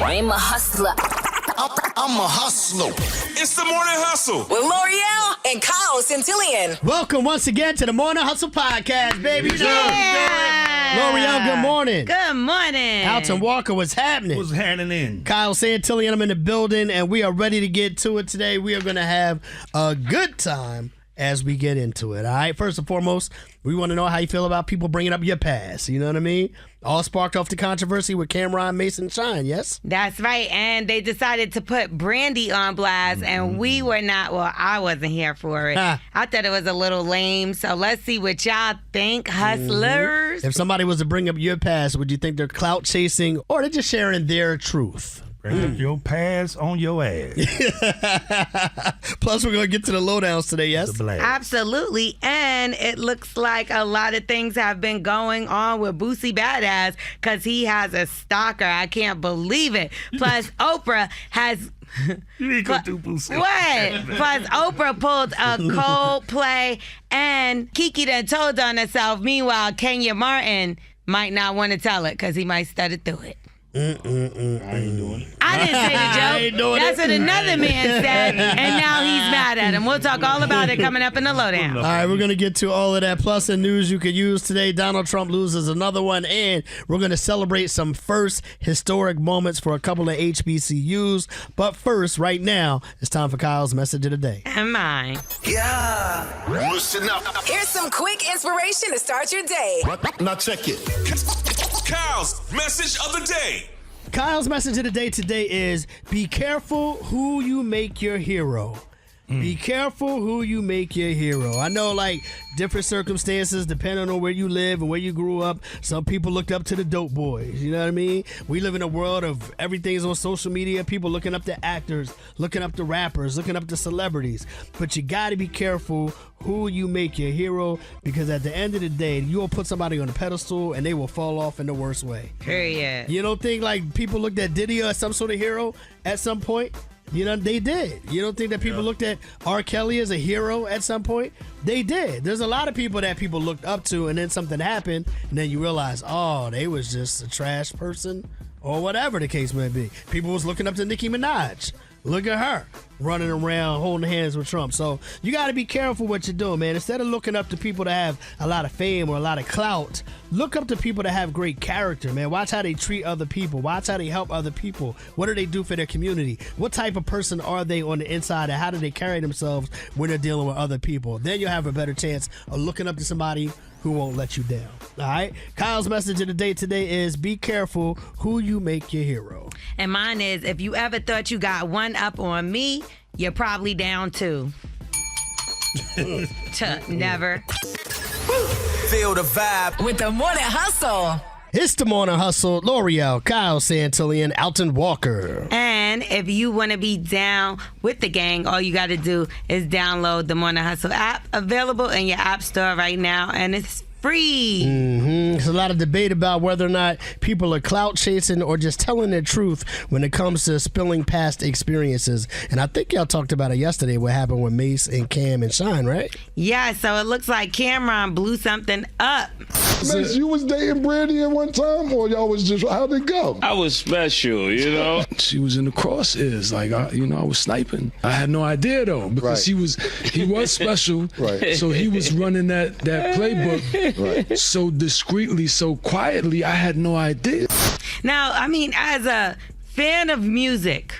I'm a hustler. I'm a hustler. It's the Morning Hustle With L'Oreal and Kyle Centillion. Welcome once again to the Morning Hustle Podcast, baby. Yeah. L'Oreal, good morning. Good morning. Alton Walker, what's happening? What's happening? Kyle Santillion, I'm in the building, and we are ready to get to it today. We are going to have a good time as we get into it, all right? First and foremost, we want to know how you feel about people bringing up your past, you know what I mean? All sparked off the controversy with Cameron, Mason, Shine, yes? That's right. And they decided to put Brandy on blast, and we were not, well, I wasn't here for it. I thought it was a little lame. So let's see what y'all think, hustlers. If somebody was to bring up your past, would you think they're clout chasing or they're just sharing their truth? Bring up your pass on your ass. Plus, we're going to get to the lowdowns today, yes? Absolutely. And it looks like a lot of things have been going on with Boosie Badass because he has a stalker. I can't believe it. Plus, Oprah has... You ain't gonna do Boosie. What? Plus, Oprah pulled a Coldplay and Kiki done told on herself. Meanwhile, Kenya Martin might not want to tell it because he might stutter through it. I ain't doing it. I didn't say the joke. That's what another man said, and now he's mad at him. We'll talk all about it coming up in the lowdown. All right, we're going to get to all of that. Plus, in news you could use today, Donald Trump loses another one, and we're going to celebrate some first historic moments for a couple of HBCUs. But first, right now, it's time for Kyle's message of the day. And mine. Yeah. Listen up. Here's some quick inspiration to start your day. Now check it. Kyle's message of the day. Kyle's message of the day today is be careful who you make your hero. Be careful who you make your hero. I know, like, different circumstances depending on where you live and where you grew up. Some people looked up to the dope boys. You know what I mean? We live in a world of everything's on social media. People looking up to actors, looking up to rappers, looking up to celebrities. But you got to be careful who you make your hero because at the end of the day, you'll put somebody on a pedestal and they will fall off in the worst way. Period. You don't think, like, people looked at Diddy as some sort of hero at some point? You know, they did. You don't think that people looked at R. Kelly as a hero at some point? They did. There's a lot of people that people looked up to, and then something happened, and then you realize, oh, they was just a trash person, or whatever the case may be. People was looking up to Nicki Minaj. Look at her running around holding hands with Trump. So you got to be careful what you're doing, man. Instead of looking up to people that have a lot of fame or a lot of clout, look up to people that have great character, man. Watch how they treat other people. Watch how they help other people. What do they do for their community? What type of person are they on the inside, and how do they carry themselves when they're dealing with other people? Then you'll have a better chance of looking up to somebody who won't let you down. All right? Kyle's message of the day today is be careful who you make your hero. And mine is, if you ever thought you got one up on me, you're probably down two. Never. Feel the vibe. With the Morning Hustle. It's the Morning Hustle. L'Oreal, Kyle Santillion, Alton Walker. And if you want to be down with the gang, all you got to do is download the Morning Hustle app, available in your app store right now, and it's free. There's a lot of debate about whether or not people are clout chasing or just telling the truth when it comes to spilling past experiences. And I think y'all talked about it yesterday, what happened with Mace and Cam and Shine, right? Yeah, so it looks like Cameron blew something up. Mace, you was dating Brandy at one time, or y'all was just, how'd it go? I was special, you know. She was in the crosshairs, like I was sniping. I had no idea though, because he was special. Right. So he was running that playbook so discreetly, so quietly. I had no idea. Now, I mean, as a fan of music,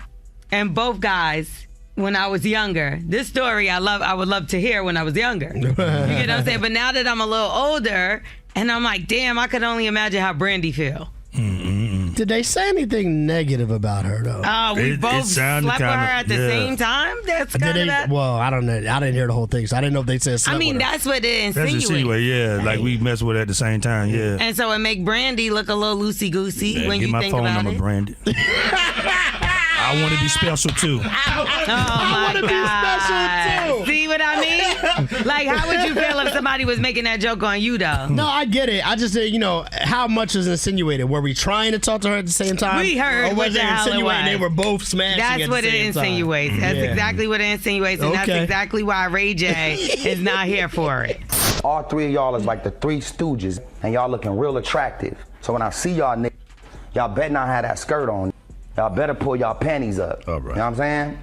and both guys, when I was younger, this story I would love to hear when I was younger. You get what I'm saying? But now that I'm a little older, and I'm like, damn, I could only imagine how Brandy feel. Did they say anything negative about her, though? We both slept with her at the same time? That's kind of that. Well, I don't know. I didn't hear the whole thing, so I didn't know if they said slept I mean, with her. that's what it That's insinuates. insinuate, yeah. Like we messed with her at the same time, yeah. And so it make Brandy look a little loosey-goosey when you think about Get my phone number, it. Brandy. I want to be special, too. Oh, my wanna be God. special, too. See what I mean? Like, how would you feel if somebody was making that joke on you, though? No, I get it. I just said, how much was insinuated? Were we trying to talk to her at the same time? We heard or what was the it hell it insinuating was. they were both smashing That's at what the it same time? insinuates. That's Yeah. exactly what it insinuates, and that's Okay. exactly why Ray J is not here for it. All three of y'all is like the Three Stooges, and y'all looking real attractive. So when I see y'all, y'all better not have that skirt on. y'all better pull y'all panties up. All right. You know what I'm saying?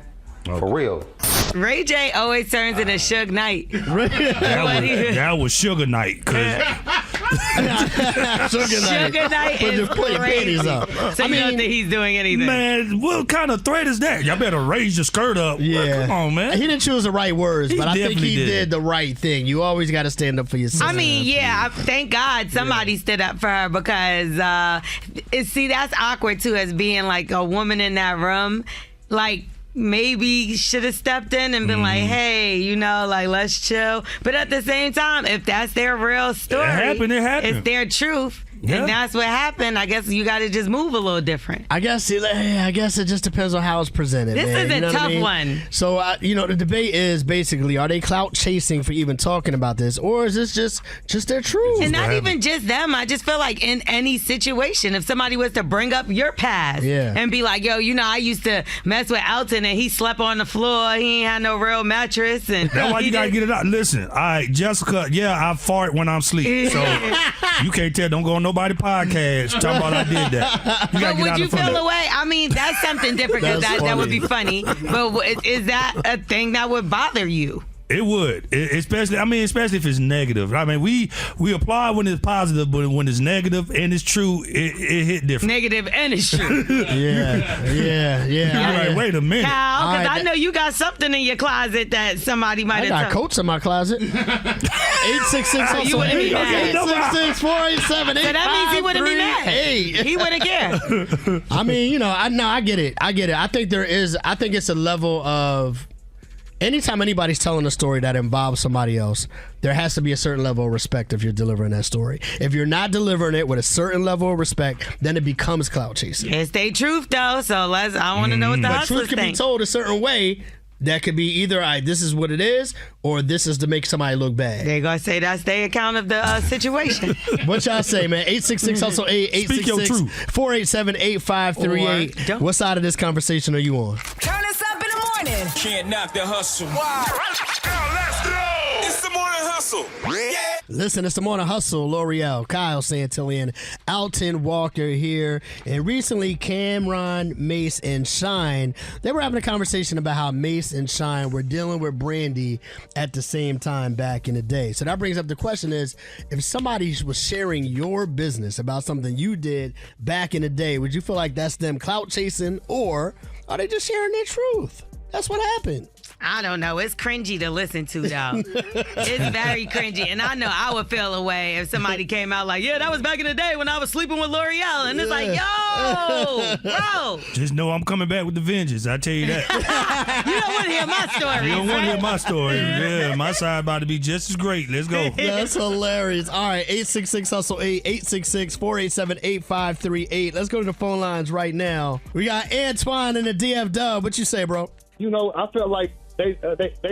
For real. Ray J always turns into Suge Knight. That was Sugar Night. Sugar Night is Put your crazy. panties up. So you don't think he's doing anything? Man, what kind of threat is that? Y'all better raise your skirt up. Yeah. Well, come on, man. He didn't choose the right words, He but I think definitely he did. did the right thing. You always got to stand up for yourself. I mean, yeah, thank God somebody stood up for her because, see, that's awkward too, as being like a woman in that room. Like, maybe should have stepped in and been like, hey, you know, like, let's chill. But at the same time, if that's their real story, It happened. it's their truth. Yeah. And that's what happened. I guess you got to just move a little different. I guess it just depends on how it's presented. This man. is a You know what I tough mean? one. So, the debate is basically, are they clout chasing for even talking about this, or is this just their truth? And not even just them. I just feel like in any situation, if somebody was to bring up your past and be like, yo, you know, I used to mess with Elton and he slept on the floor. He ain't had no real mattress. And That's why you gotta get it out. Listen, all right, Jessica, I fart when I'm asleep. So you can't tell, don't go on nobody's podcast talking about I did that. You gotta But get out would you in front feel of away? I mean, that's something different because that would be funny. But is that a thing that would bother you? It would, especially if it's negative. I mean, we applaud when it's positive, but when it's negative and it's true, it hit different. Negative and it's true. yeah. You're like, wait a minute. Kyle, because All right, I know you got something in your closet that somebody might I have got told. coats in my closet. 866 You wouldn't be mad. 866 487 So that means he wouldn't be mad. He wouldn't care. I mean, I get it. I think it's a level of, anytime anybody's telling a story that involves somebody else, there has to be a certain level of respect if you're delivering that story. If you're not delivering it with a certain level of respect, then it becomes clout chasing. It's their truth, though, so I want to know what the But hustlers truth can be think. told a certain way. That could be either this is what it is, or this is to make somebody look bad. They're going to say that's their account of the situation. What y'all say, man? 866 hustle 866 487 8538. What side of this conversation are you on? Turn us up in the morning. Can't knock the hustle. Let's go. It's the morning hustle. Listen, it's the Morning Hustle. L'Oreal, Kyle Santillan, Alton Walker here. And recently, Cameron, Mace, and Shine, they were having a conversation about how Mace and Shine were dealing with Brandy at the same time back in the day. So that brings up the question is, if somebody was sharing your business about something you did back in the day, would you feel like that's them clout chasing, or are they just sharing their truth? That's what happened. I don't know. It's cringy to listen to, though. It's very cringy. And I know I would feel away if somebody came out like, yeah, that was back in the day when I was sleeping with L'Oreal. And it's like, yo, bro. Just know I'm coming back with the vengeance. I tell you that. You don't want to hear my story. You don't want to hear my story. Yeah, my side about to be just as great. Let's go. That's hilarious. All right, 866 Hustle 8, 866 487 8538. Let's go to the phone lines right now. We got Antoine in the DF Dub. What you say, bro? You know, I felt like they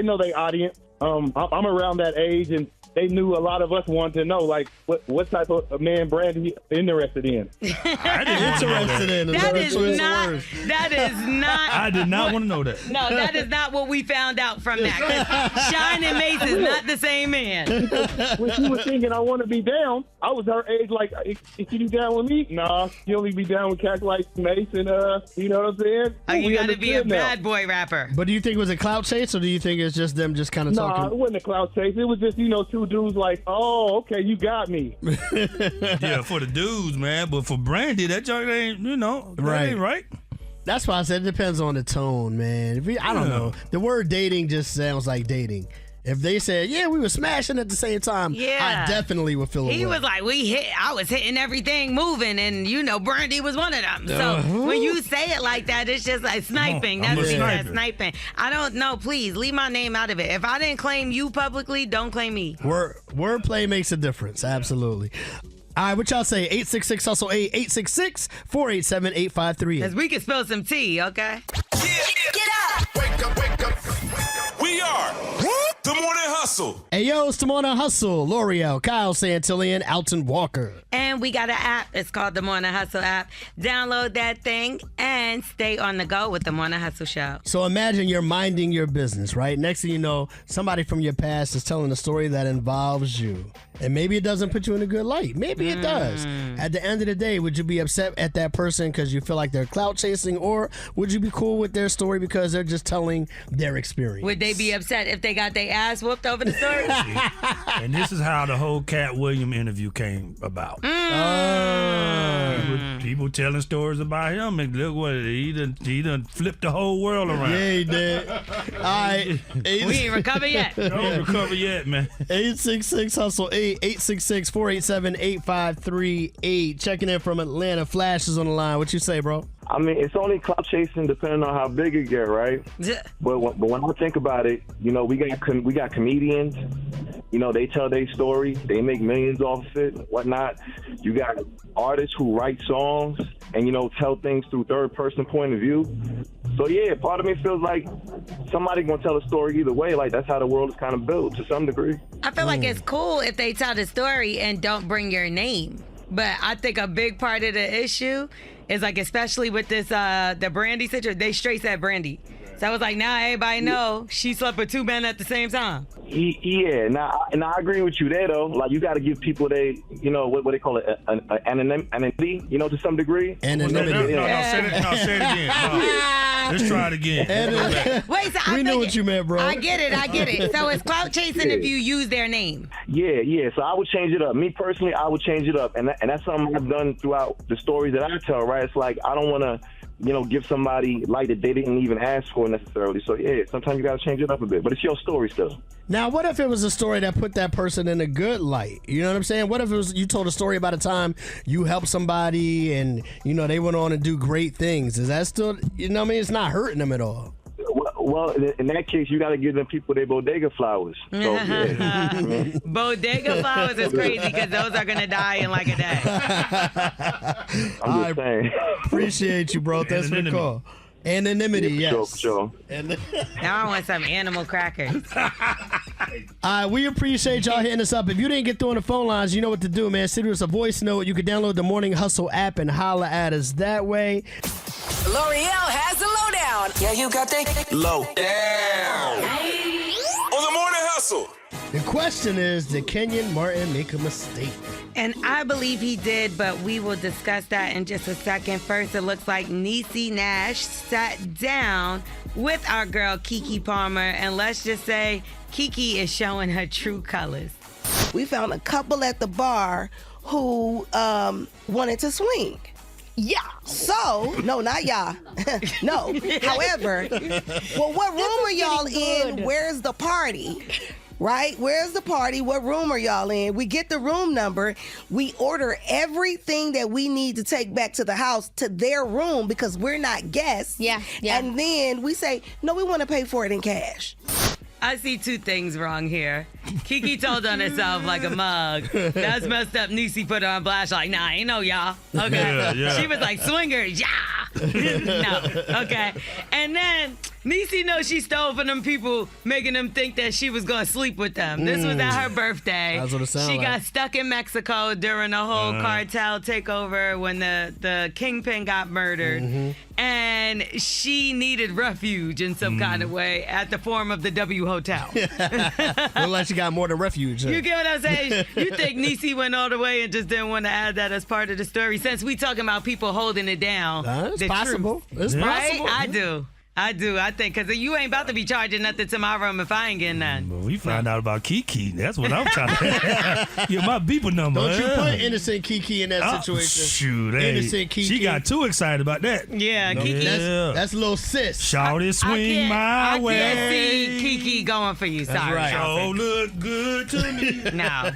know their audience. I'm around that age, and they knew a lot of us wanted to know, like, what type of man Brandy interested in. Interested in. That is not. I did not want to know that. No, that is not what we found out from that. 'Cause Shine and Mace is not the same man. When she was thinking I want to be down, I was her age. Like, is she down with me? Nah, she only be down with cats like Mace and you know what I'm saying? Oh, you We got to be a understood now. bad boy rapper. But do you think it was a clout chase, or do you think it's just them just kind of Nah, it talking? wasn't a clout chase. It was just, two dudes like, oh, okay, you got me. Yeah, for the dudes, man. But for Brandy, that joint ain't, that Right. ain't right. That's why I said it depends on the tone, man. I don't know. The word dating just sounds like dating. If they said, yeah, we were smashing at the same time, Yeah. I definitely would feel He away. was like, I was hitting everything moving, and Brandy was one of them. So when you say it like that, it's just like sniping. I'm That's a sniper. sniping. I don't know. Please leave my name out of it. If I didn't claim you publicly, don't claim me. Wordplay makes a difference. Absolutely. All right, what y'all say? 866 Hustle 8, 866 487 8538. Because we can spill some tea, okay? Get up. Wake up, wake up. We are the morning hustle. Hey, yo, it's the Morning Hustle. L'Oreal, Kyle Santillan, Alton Walker. And we got an app. It's called the Morning Hustle app. Download that thing and stay on the go with the Morning Hustle show. So imagine you're minding your business, right? Next thing you know, somebody from your past is telling a story that involves you. And maybe it doesn't put you in a good light. Maybe it does. At the end of the day, would you be upset at that person because you feel like they're clout chasing, or would you be cool with their story because they're just telling their experience? Would they be upset if they got their ass whooped over the story? And this is how the whole Cat Williams interview came about. People telling stories about him, and look what he done flipped the whole world around. Yeah, he did. All right. We ain't recovered yet. Don't recover yet, man. 866-HUSTLE 866-487-8538. Checking in from Atlanta. Flash is on the line. What you say, bro? I mean, it's only clout chasing depending on how big it get, right? But when I think about it, you know, we got comedians. You know, they tell their story. They make millions off of it, whatnot. You got artists who write songs and, you know, tell things through third-person point of view. So, yeah, part of me feels like somebody going to tell a story either way. Like, that's how the world is kind of built to some degree. I feel like it's cool if they tell the story and don't bring your name. But I think a big part of the issue is, like, especially with this, the Brandy situation, they straight said Brandy. So I was like, now everybody know she slept with 2 men at the same time. Yeah, now I agree with you there, though. Like, you got to give people you know, what they call it, anonymity, you know, to some degree. Anonymity. No, say it again. No. Let's try it again. Wait, so We knew what you meant, bro. I get it. So it's clout chasing if you use their name. Yeah. So I would change it up. Me personally, I would change it up. And that's something I've done throughout the stories that I tell, right? It's like, I don't want to, you know, give somebody light that they didn't even ask for necessarily. So, yeah, sometimes you got to change it up a bit. But it's your story still. Now, what if it was a story that put that person in a good light? You know what I'm saying? What if it was you told a story about a time you helped somebody and, you know, they went on to do great things? Is that still, you know what I mean? It's not hurting them at all. Well, in that case, you got to give them people their bodega flowers. So, yeah. Bodega flowers is crazy because those are going to die in like a day. I'm just saying. Appreciate you, bro. Thanks for the call. Anonymity, yes. For sure. Now I want some animal crackers. We appreciate y'all hitting us up. If you didn't get through on the phone lines, you know what to do, man. Send us a voice note. You can download the Morning Hustle app and holla at us that way. L'Oreal has the lowdown. Yeah, you got that Low. Down. On the Morning Hustle. The question is, did Kenyon Martin make a mistake? And I believe he did, but we will discuss that in just a second. First, it looks like Niecy Nash sat down with our girl Keke Palmer, and let's just say Keke is showing her true colors. We found a couple at the bar who wanted to swing. Yeah. So, no, not y'all. No. However, well, what room are y'all in? Where's the party? Right? Where's the party? What room are y'all in? We get the room number. We order everything that we need to take back to the house to their room because we're not guests. Yeah. And then we say, no, we want to pay for it in cash. I see two things wrong here. Keke told on herself like a mug. That's messed up. Niecy put her on blast like, nah, ain't no y'all. Okay. Yeah. She was like, swingers, yeah. No. Okay. And then Niecy knows she stole from them people, making them think that she was going to sleep with them. This was at her birthday. That's what it sounded She like. got stuck in Mexico during the whole cartel takeover when the kingpin got murdered. And she needed refuge in some kind of way at the form of the W Hotel. Look like she got more than refuge. You get what I'm saying? You think Niecy went all the way and just didn't want to add that as part of the story? Since we talking about people holding it down. It's the possible. truth, It's right? possible. I do. I think because you ain't about to be charging nothing to my room if I ain't getting none. Well, we found out about Keke. That's what I'm trying to get my beeper number. Don't you put innocent Keke in that situation. Shoot, hey, Innocent Keke. she got too excited about that. Yeah, Keke. That's a little sis. Shawty swing my way. I can't see Keke going for you. Sorry. right. Oh, look good to me. No.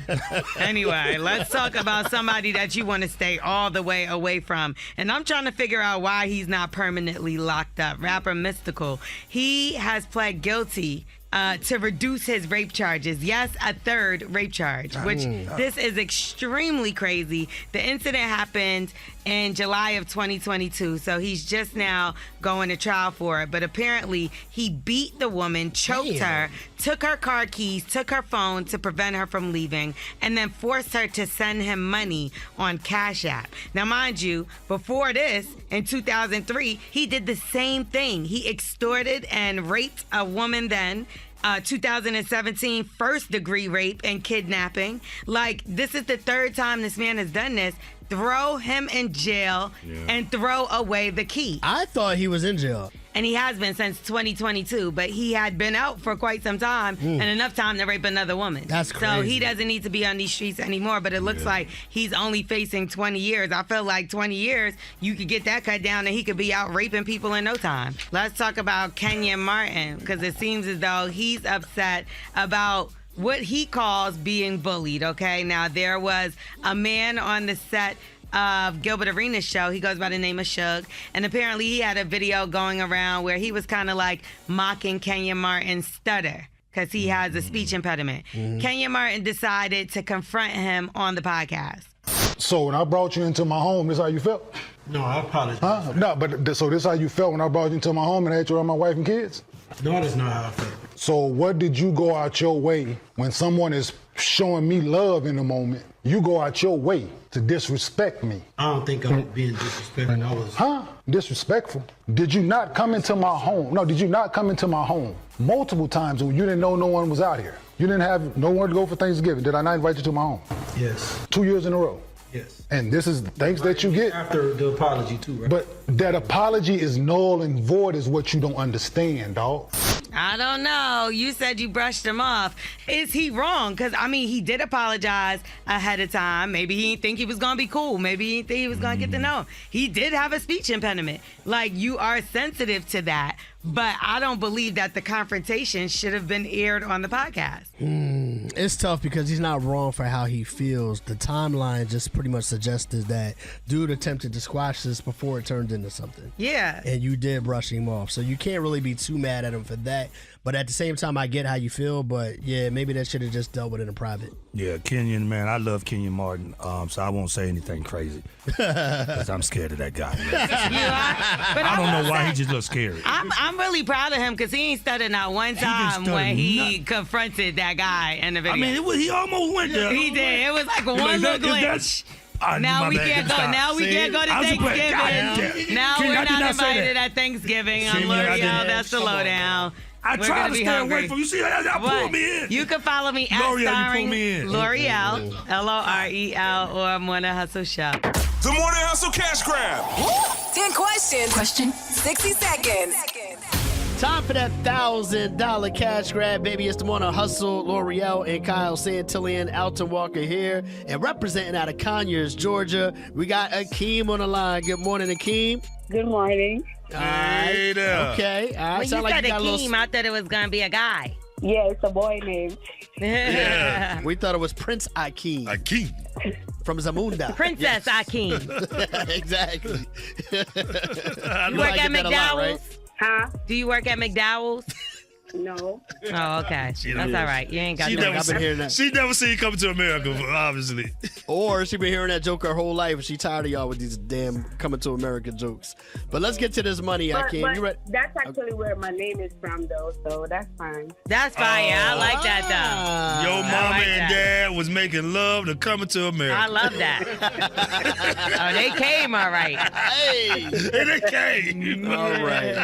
Anyway, let's talk about somebody that you want to stay all the way away from. And I'm trying to figure out why he's not permanently locked up. Rapper Mystical. He has pled guilty to reduce his rape charges. Yes, a third rape charge, which this is extremely crazy. The incident happened in July of 2022, so he's just now going to trial for it. But apparently, he beat the woman, choked her, took her car keys, took her phone to prevent her from leaving, and then forced her to send him money on Cash App. Now, mind you, before this, in 2003, he did the same thing. He extorted and raped a woman then, 2017 first-degree rape and kidnapping. Like, this is the third time this man has done this. Throw him in jail and throw away the key. I thought he was in jail. And he has been since 2022, but he had been out for quite some time and enough time to rape another woman. That's crazy. So he doesn't need to be on these streets anymore, but it looks like he's only facing 20 years. I feel like 20 years, you could get that cut down and he could be out raping people in no time. Let's talk about Kenyon Martin, because it seems as though he's upset about what he calls being bullied, okay? Now, there was a man on the set of Gilbert Arenas' show. He goes by the name of Suge. And apparently he had a video going around where he was kind of like mocking Kenyon Martin's stutter because he has a speech impediment. Kenyon Martin decided to confront him on the podcast. So when I brought you into my home, this how you felt? No, I apologize. Huh? No, but so this how you felt when I brought you into my home and had you around my wife and kids? No, that's not how I felt. So what did you go out your way when someone is showing me love in the moment? You go out your way to disrespect me. I don't think I'm being disrespectful. I was. Disrespectful? Did you not come into my home? No, did you not come into my home multiple times when you didn't know no one was out here? You didn't have nowhere to go for Thanksgiving. Did I not invite you to my home? Yes. 2 years in a row. Yes. And this is thanks that you get. After the apology too, right? But that apology is null and void is what you don't understand, dog. I don't know. You said you brushed him off. Is he wrong? Because, I mean, he did apologize ahead of time. Maybe he didn't think he was going to be cool. Maybe he didn't think he was going to get to know him. He did have a speech impediment. Like, you are sensitive to that. But I don't believe that the confrontation should have been aired on the podcast. It's tough because he's not wrong for how he feels. The timeline just pretty much suggested that dude attempted to squash this before it turned into something. Yeah. And you did brush him off. So you can't really be too mad at him for that. But at the same time, I get how you feel. But yeah, maybe that should have just dealt with it in private. Yeah, Kenyon, man, I love Kenyon Martin, so I won't say anything crazy because I'm scared of that guy. But I don't know why he just looks scary. I'm really proud of him because he ain't stuttered not one time when he confronted that guy in the video. I mean, he almost went there. He did. It was like one little glitch. Now we can't go. Now we can't go to Thanksgiving. Now we're not invited at Thanksgiving on L'Oreal. That's the lowdown. I try to stay away from you. See, I pull me in. You can follow me at Starring L'Oreal, L'Oreal, or Morning Hustle Show. The Morning Hustle Cash Grab. 10 questions. Question. 60 seconds. Time for that $1,000 cash grab, baby. It's the Morning Hustle, L'Oreal, and Kyle Santillan, Alton Walker here. And representing out of Conyers, Georgia, we got Akeem on the line. Good morning, Akeem. Good morning. Hey there. Okay. All right. When Sound you said like you got Akeem, I thought it was going to be a guy. Yeah, it's a boy name. Yeah. We thought it was Prince Akeem. Akeem. From Zamunda. Princess Akeem. Exactly. You work at McDowell's? Huh? Do you work at McDowell's? No. Oh, okay. That's all right. You ain't got I've been hearing that. She never seen Coming to America, obviously. Or she been hearing that joke her whole life and she tired of y'all with these damn Coming to America jokes. But let's get to this money, Akeem. You ready? That's actually where my name is from, though, so that's fine. That's fine. I like that, though. Your mama like and that. dad was making love to Coming to America. I love that. Oh, they came all right. Hey. And they came.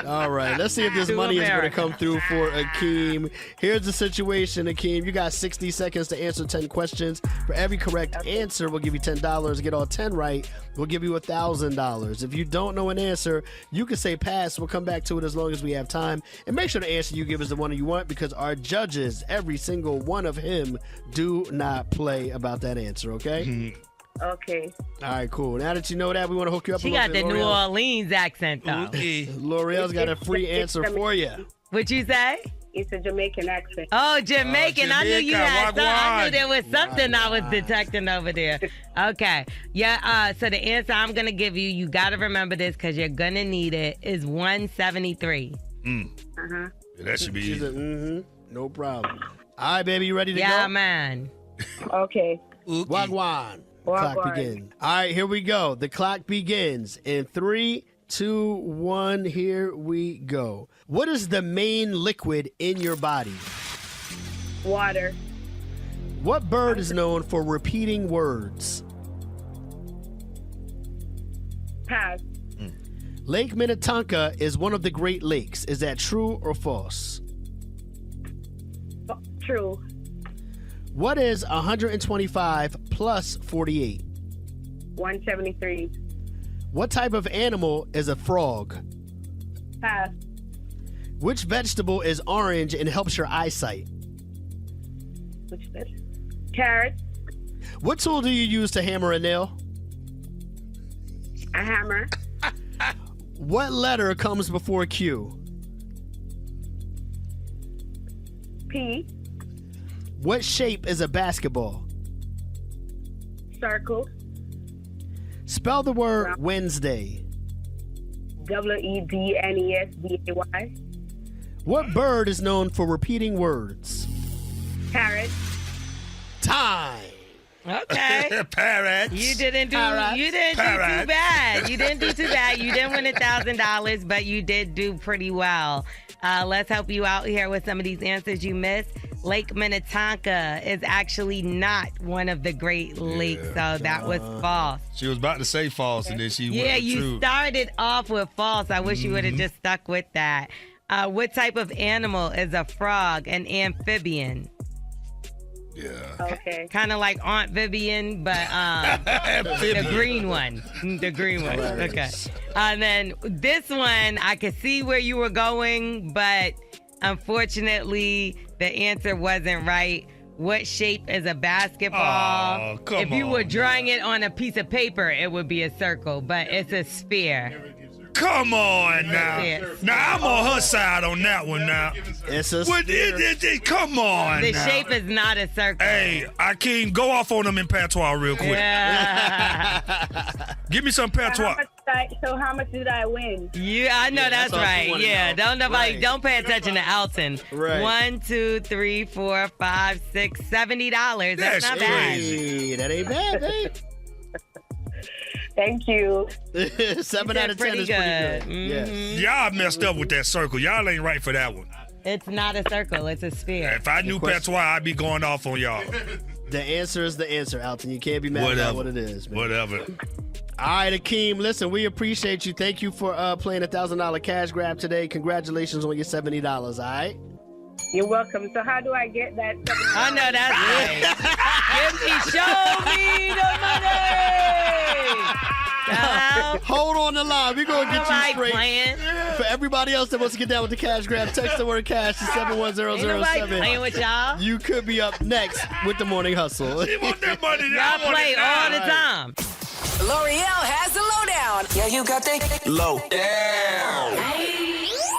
All right. Let's see if this To money is going to America. come through for Akeem. Here's the situation, Akeem. You got 60 seconds to answer 10 questions. For every correct answer, we'll give you $10. Get all 10 right, we'll give you $1,000. If you don't know an answer, you can say pass. We'll come back to it as long as we have time. And make sure the answer you give is the one you want because our judges, every single one of him, do not play about that answer, okay? Okay. All right, cool. Now that you know that, we want to hook you up She a little got bit. the New L'Oreal. Orleans accent, though. L'Oreal's got a free answer for you. What you say? It's a Jamaican accent. Oh, Jamaican. I knew you Jamaica. had something. I knew Wagwan. there was something I was detecting over there. Okay. Yeah, so the answer I'm going to give you, you got to remember this because you're going to need it, is 173. Uh-huh. That should be She's easy. a, no problem. All right, baby, you ready to Yeah, go? man. Okay. Wagwan. The clock Wagwan. begins. All right, here we go. The clock begins in 3, 2, 1. Here we go. What is the main liquid in your body? Water. What bird is known for repeating words? Pass. Lake Minnetonka is one of the Great Lakes. Is that true or false? True. What is 125 plus 48? 173. What type of animal is a frog? Pass. Which vegetable is orange and helps your eyesight? Which bit? Carrot. What tool do you use to hammer a nail? A hammer. What letter comes before Q? P. What shape is a basketball? Circle. Spell the word Wednesday. WEDNESDAY. What bird is known for repeating words? Parrot. Time. Okay. Parrots. You didn't do Parrots. too bad. You didn't do too bad. You didn't win $1,000, but you did do pretty well. Let's help you out here with some of these answers you missed. Lake Minnetonka is actually not one of the Great Lakes, so that was false. She was about to say false, and then she Yeah, went you true. started off with false. I wish you would have just stuck with that. What type of animal is a frog? An amphibian. Yeah. Okay. Kind of like Aunt Vivian, but the green one. The green one. Okay. And then this one, I could see where you were going, but unfortunately, the answer wasn't right. What shape is a basketball? Oh, come if you were on, drawing it on a piece of paper, it would be a circle, but it's a sphere. Come on now. Yes. Now I'm on her side on that one now. It's a come on The now. shape is not a circle. Hey, Akeem, go off on them in patois real quick. Yeah. Give me some patois. So how much did I win? I know that's all she right. wanted to Yeah, know. don't pay attention to Elton. Right. 1, 2, 3, 4, 5, 6, $70. That's That's not bad. Hey, that ain't bad, babe. Thank you. 7 out of 10 is pretty good. Yes. Y'all messed up with that circle. Y'all ain't right for that one. It's not a circle. It's a sphere. If I knew patois, I'd be going off on y'all. The answer is the answer, Alton. You can't be mad about what it is, man. Whatever. All right, Akeem, listen, we appreciate you. Thank you for playing $1,000 cash grab today. Congratulations on your $70, all right? You're welcome. So how do I get that? I know that's right. Show me the money. Hold on the line. We're going to get you straight. Playing. For everybody else that wants to get down with the cash grab, text the word cash to 71007. Playing with y'all. You could be up next with the Morning Hustle. She want that money. Y'all play all the time. L'Oreal has the lowdown. Yeah, you got that Low.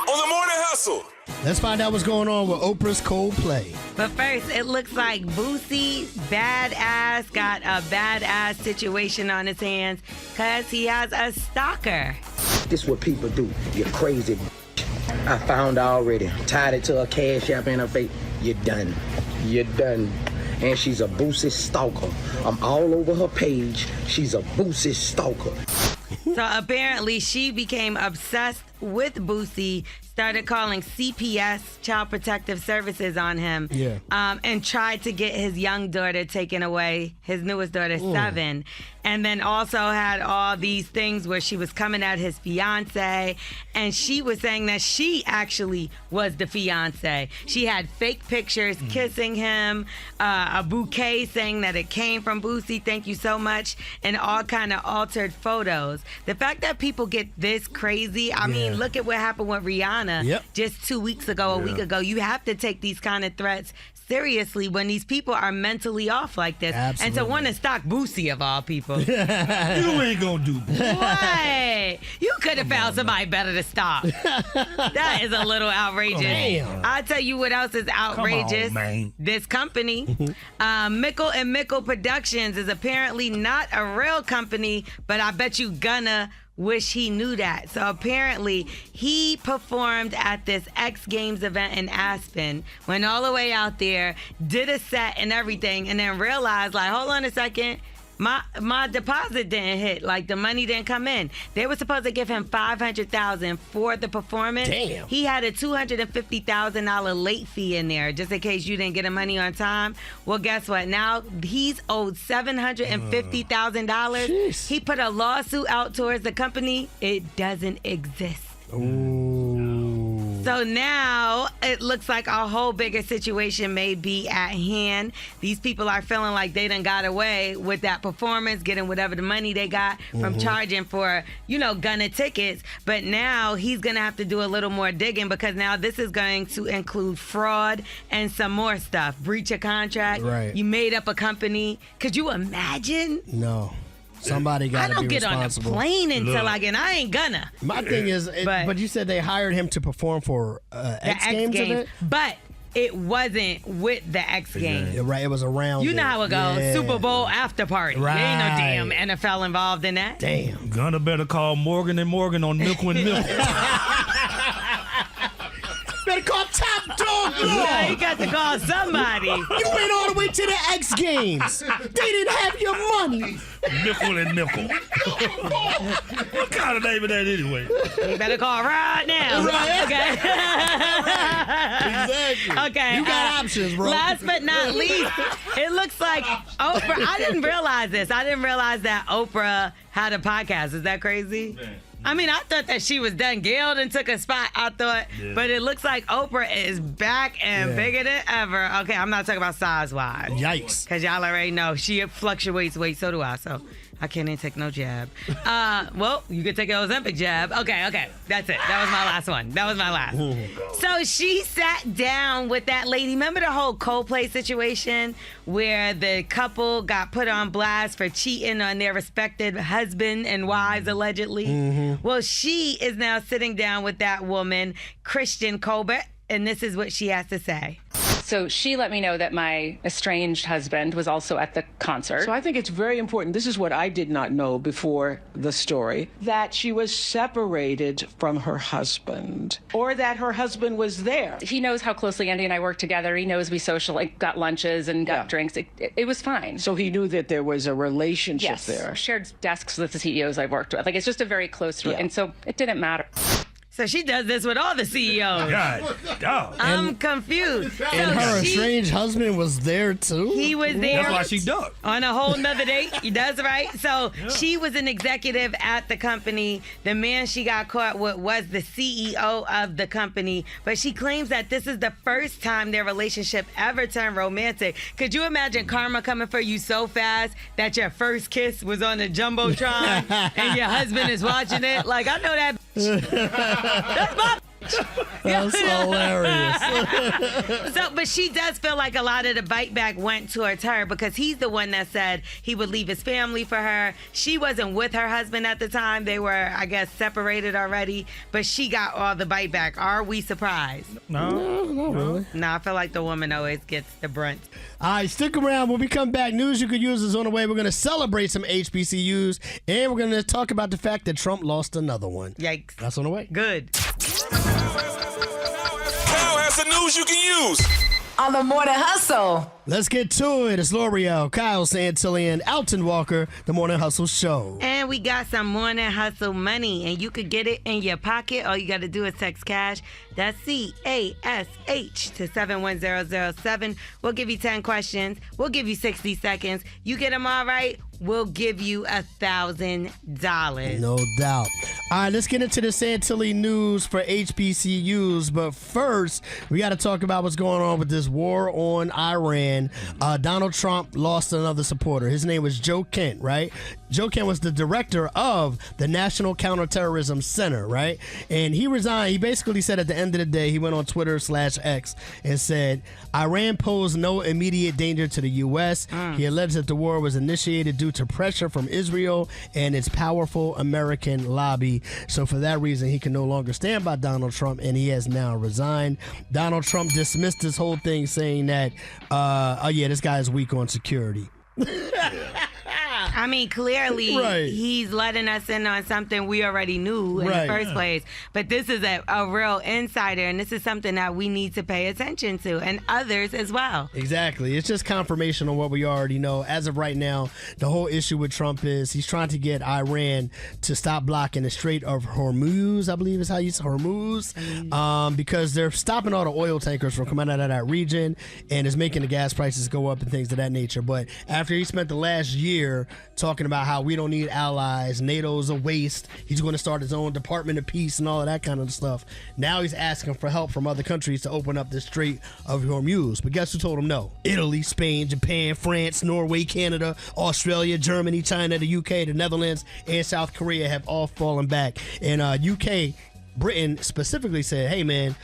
On the morning hustle. Let's find out what's going on with Oprah's Coldplay. But first, it looks like Boosie Badass got a badass situation on his hands because he has a stalker. This what people do. You're crazy. I found her already. Tied it to her cash app in her face. You're done. You're done. And she's a Boosie stalker. I'm all over her page. She's a Boosie stalker. So apparently she became obsessed with Boosie, started calling CPS, Child Protective Services, on him, and tried to get his young daughter taken away, his newest daughter, 7. And then also had all these things where she was coming at his fiance, and she was saying that she actually was the fiance. She had fake pictures kissing him, a bouquet saying that it came from Boosie, thank you so much, and all kind of altered photos. The fact that people get this crazy, I mean, look at what happened with Rihanna just 2 weeks ago, a week ago. You have to take these kind of threats seriously when these people are mentally off like this. Absolutely. And to want to stalk Boosie of all people. You ain't gonna do What? You could have found somebody better to stalk. That is a little outrageous. Damn. I'll tell you what else is outrageous. Come on, man. This company, Mickle and Mickle Productions, is apparently not a real company, but I bet you gonna wish he knew that. So apparently he performed at this X Games event in Aspen, went all the way out there, did a set and everything, and then realized, like, hold on a second, my deposit didn't hit, like the money didn't come in. They were supposed to give him $500,000 for the performance. Damn. He had a $250,000 late fee in there just in case you didn't get the money on time. Well, guess what? Now he's owed $750,000. He put a lawsuit out towards the company. It doesn't exist. Ooh. So now it looks like a whole bigger situation may be at hand. These people are feeling like they done got away with that performance, getting whatever the money they got from charging for, Gunna tickets. But now he's going to have to do a little more digging because now this is going to include fraud and some more stuff. Breach of contract. Right. You made up a company. Could you imagine? No. Somebody got to be responsible. I don't get on a plane until I ain't gonna. My thing is, but you said they hired him to perform for X Games event? But it wasn't with the X Games. Yeah, right, it was around. You know how it goes. Yeah. Super Bowl after party. Right. There ain't no damn NFL involved in that. Damn. Gunna better call Morgan & Morgan on Milk and Milk. Better call Top Dog. Yeah, you got to call somebody. You went all the way to the X Games. They didn't have your money. Mickle and Mickle. What kind of name is that anyway? You better call right now. Right. Okay. Exactly. Okay. You got options, bro. Last but not least, it looks like Oprah. I didn't realize this. I didn't realize that Oprah had a podcast. Is that crazy? Man. I mean, I thought that she was done. Gail done took a spot, I thought. Yeah. But it looks like Oprah is back and bigger than ever. Okay, I'm not talking about size-wise. Yikes. Because y'all already know she fluctuates weight, so do I. So I can't even take no jab. Well, you could take an Ozempic jab. Okay. That's it. That was my last one. That was my last. So she sat down with that lady. Remember the whole Coldplay situation where the couple got put on blast for cheating on their respected husband and wives, allegedly? Well, she is now sitting down with that woman, Christian Colbert, and this is what she has to say. So she let me know that my estranged husband was also at the concert. So I think it's very important. This is what I did not know before the story, that she was separated from her husband or that her husband was there. He knows how closely Andy and I work together. He knows we got lunches and got drinks. It was fine. So he knew that there was a relationship yes. there. Shared desks with the CEOs I've worked with. Like, it's just a very close, and so it didn't matter. So she does this with all the CEOs. God. I'm confused. And her estranged husband was there too? He was there. That's why she ducked. On a whole nother date. That's right. So she was an executive at the company. The man she got caught with was the CEO of the company. But she claims that this is the first time their relationship ever turned romantic. Could you imagine karma coming for you so fast that your first kiss was on the Jumbotron and your husband is watching it? Like, I know that. That's my. That's hilarious. But she does feel like a lot of the bite back went towards her because he's the one that said he would leave his family for her. She wasn't with her husband at the time. They were, I guess, separated already. But she got all the bite back. Are we surprised? No, not really. No, I feel like the woman always gets the brunt. All right, stick around. When we come back, news you could use is on the way. We're going to celebrate some HBCUs, and we're going to talk about the fact that Trump lost another one. Yikes. That's on the way. Good. Kyle has the news you can use. On the Morning Hustle. Let's get to it. It's L'Oreal, Kyle Santillan, Alton Walker, the Morning Hustle Show. And we got some Morning Hustle money, and you could get it in your pocket. All you got to do is text cash. That's CASH to 71007. We'll give you 10 questions. We'll give you 60 seconds. You get them all right, we'll give you $1,000. No doubt. All right, let's get into the Santilli news for HBCUs. But first, we got to talk about what's going on with this war on Iran. Donald Trump lost another supporter. His name was Joe Kent, right? Joe Kent was the director of the National Counterterrorism Center, right? And he resigned. He basically said at the end of the day, he went on Twitter/X and said, Iran posed no immediate danger to the U.S. He alleged that the war was initiated due to pressure from Israel and its powerful American lobby. So for that reason, he can no longer stand by Donald Trump, and he has now resigned. Donald Trump dismissed this whole thing, saying that, this guy is weak on security. I mean, clearly, he's letting us in on something we already knew in the first place. But this is a real insider, and this is something that we need to pay attention to, and others as well. Exactly. It's just confirmation on what we already know. As of right now, the whole issue with Trump is he's trying to get Iran to stop blocking the Strait of Hormuz, I believe is how you say Hormuz, because they're stopping all the oil tankers from coming out of that region, and it's making the gas prices go up and things of that nature. But after he spent the last year talking about how we don't need allies, NATO's a waste. He's going to start his own Department of Peace and all of that kind of stuff. Now he's asking for help from other countries to open up the Strait of Hormuz. But guess who told him no? Italy, Spain, Japan, France, Norway, Canada, Australia, Germany, China, the UK, the Netherlands, and South Korea have all fallen back. And UK, Britain specifically said, hey man,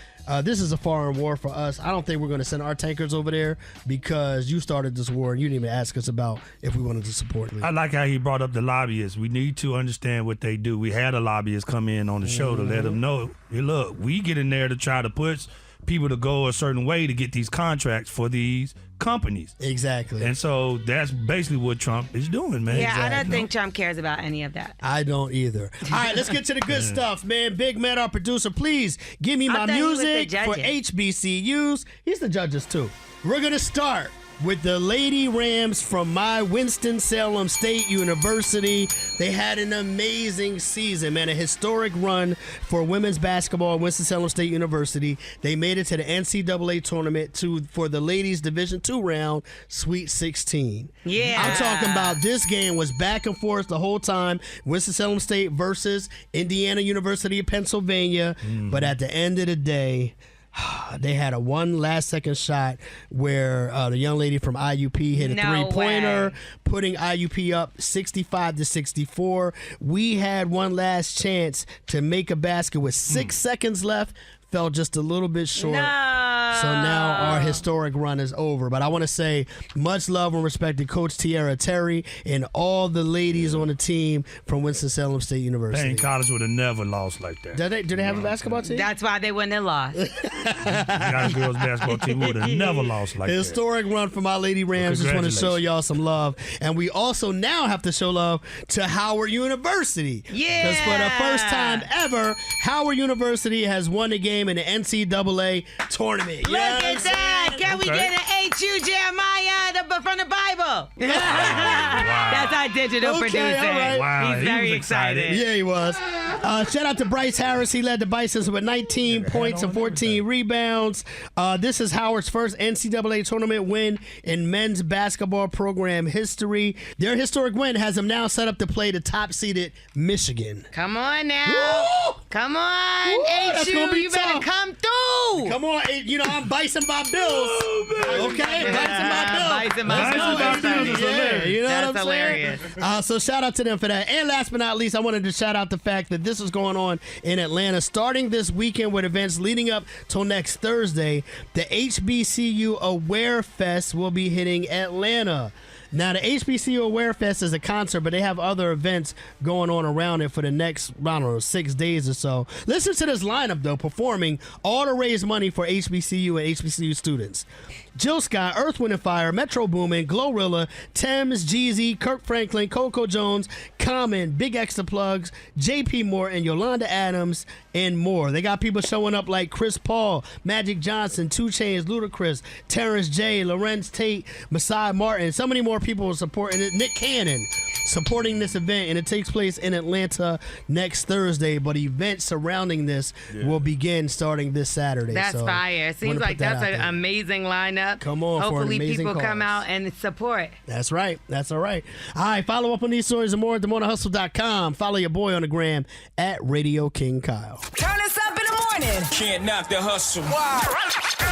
this is a foreign war for us. I don't think we're going to send our tankers over there because you started this war and you didn't even ask us about if we wanted to support it. I like how he brought up the lobbyists. We need to understand what they do. We had a lobbyist come in on the show to let them know, hey, look, we get in there to try to push people to go a certain way to get these contracts for these companies. Exactly. And so that's basically what Trump is doing, man. Yeah, exactly. I don't think Trump cares about any of that. I don't either. All right, let's get to the good stuff, man. Big Man, our producer, please give me my music for HBCUs. He's the judges, too. We're going to start with the Lady Rams from my Winston-Salem State University. They had an amazing season, man. A historic run for women's basketball at Winston-Salem State University. They made it to the NCAA tournament for the ladies Division II round, Sweet 16. Yeah. I'm talking about this game was back and forth the whole time. Winston-Salem State versus Indiana University of Pennsylvania. But at the end of the day, they had a one last-second shot where the young lady from IUP hit a three-pointer, putting IUP up 65-64. We had one last chance to make a basket with 6 seconds left. Fell just a little bit short. So now our historic run is over. But I want to say much love and respect to Coach Tierra Terry and all the ladies on the team from Winston-Salem State University. Payne College would have never lost like that. Do they have a basketball team? That's why they wouldn't have lost. Got a girls basketball team would have never lost like that. Historic run for my Lady Rams. Just want to show y'all some love. And we also now have to show love to Howard University. Yeah. Because for the first time ever, Howard University has won the game in the NCAA tournament. You Look know what at I'm that. saying? Can we get an H.U. Jeremiah from the Bible? That's our digital producer. All right. Wow, He's very excited. Yeah, he was. Shout out to Bryce Harris. He led the Bisons with 19 points and 14 rebounds. This is Howard's first NCAA tournament win in men's basketball program history. Their historic win has them now set up to play the top-seeded Michigan. Come on now. Woo! Come on, That's H.U. gonna be You better tough. come through. Come on, you know I'm Bison by Bills. Okay, Bison by Bills. Bison by Bills. Yeah, you know That's what I'm hilarious. saying? So shout out to them for that. And last but not least, I wanted to shout out the fact that this is going on in Atlanta, starting this weekend with events leading up till next Thursday. The HBCU Aware Fest will be hitting Atlanta. Now, the HBCU Aware Fest is a concert, but they have other events going on around it for the next, I don't know, 6 days or so. Listen to this lineup, though, performing all to raise money for HBCU and HBCU students. Jill Scott, Earth, Wind & Fire, Metro Boomin, Glorilla, Thames, Jeezy, Kirk Franklin, Coco Jones, Common, Big Extra Plugs, JP Morton, Yolanda Adams, and more. They got people showing up like Chris Paul, Magic Johnson, 2 Chainz, Ludacris, Terrence J, Lorenz Tate, Masai Martin. So many more people supporting it. Nick Cannon supporting this event, and it takes place in Atlanta next Thursday, but events surrounding this will begin starting this Saturday. That's So, fire. It seems wanna like put that that's out an there. amazing lineup. Come on, for an Hopefully amazing people come cause. out and support. That's right. That's all right. All right, follow up on these stories and more at themorninghustle.com. Follow your boy on the gram at Radio King Kyle. Turn us up in the morning. Can't knock the hustle. Let's go.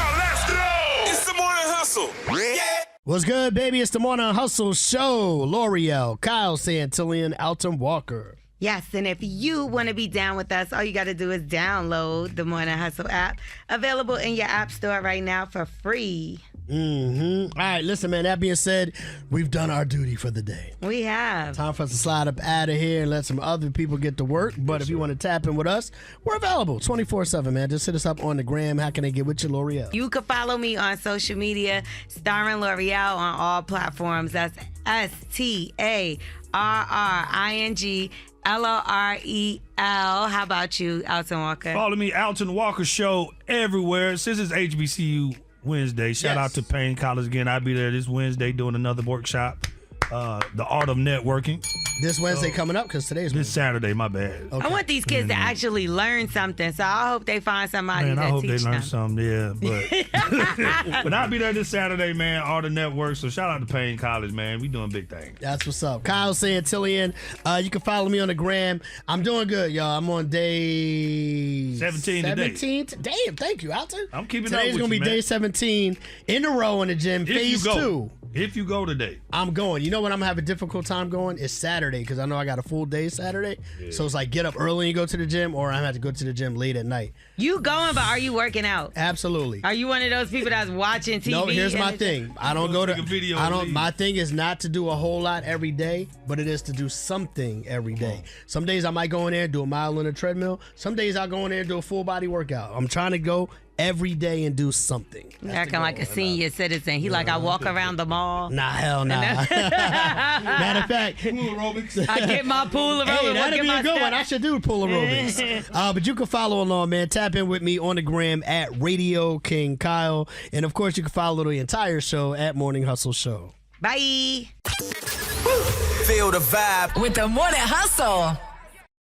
It's the morning hustle. Yeah. What's good, baby? It's the Morning Hustle Show. L'Oreal, Kyle Santillion, Alton Walker. Yes, and if you want to be down with us, all you got to do is download the Morning Hustle app. Available in your app store right now for free. All right, listen, man, that being said, we've done our duty for the day. We have. Time for us to slide up out of here and let some other people get to work. But if you want to tap in with us, we're available 24/7, man. Just hit us up on the gram. How can they get with you, L'Oreal? You can follow me on social media, starring L'Oreal on all platforms. That's STARRINGLOREL. How about you, Alton Walker? Follow me, Alton Walker Show, everywhere. Since it's HBCU Wednesday, shout out to Payne College again. I'll be there this Wednesday doing another workshop. The Art of Networking. This Wednesday coming up because today's this Saturday. My bad. I want these kids to actually learn something, so I hope they find somebody Man, that I hope teach they learn them. something. Yeah, but I'll be there this Saturday, man. Art of Network. So shout out to Payne College, man. We doing big things. That's what's up. Kyle Santillian. You can follow me on the gram. I'm doing good, y'all. I'm on day 17 today. 17th. Damn, thank you, Alton. I'm keeping up Today's with gonna you, be man. day 17 in a row in the gym. Phase 2. If you go today. I'm going. You know when I'm gonna have a difficult time going? It's Saturday because I know I got a full day Saturday. Yeah. So it's like get up early and go to the gym, or I have to go to the gym late at night. You going, but are you working out? Absolutely. Are you one of those people that's watching TV? No, here's my and- thing. I don't go to take a video I and don't leave. my thing is not to do a whole lot every day, but it is to do something every day. Some days I might go in there and do a mile on a treadmill. Some days I'll go in there and do a full body workout. I'm trying to go every day and do something. You're acting like a senior citizen. He like, I walk around the mall. Nah, hell nah. Matter of fact, I get my pool aerobics. Hey, work that'd in be my a good one. steps. I should do pool aerobics. But you can follow along, man. Tap in with me on the gram at Radio King Kyle. And of course, you can follow the entire show at Morning Hustle Show. Bye. Feel the vibe With the Morning Hustle.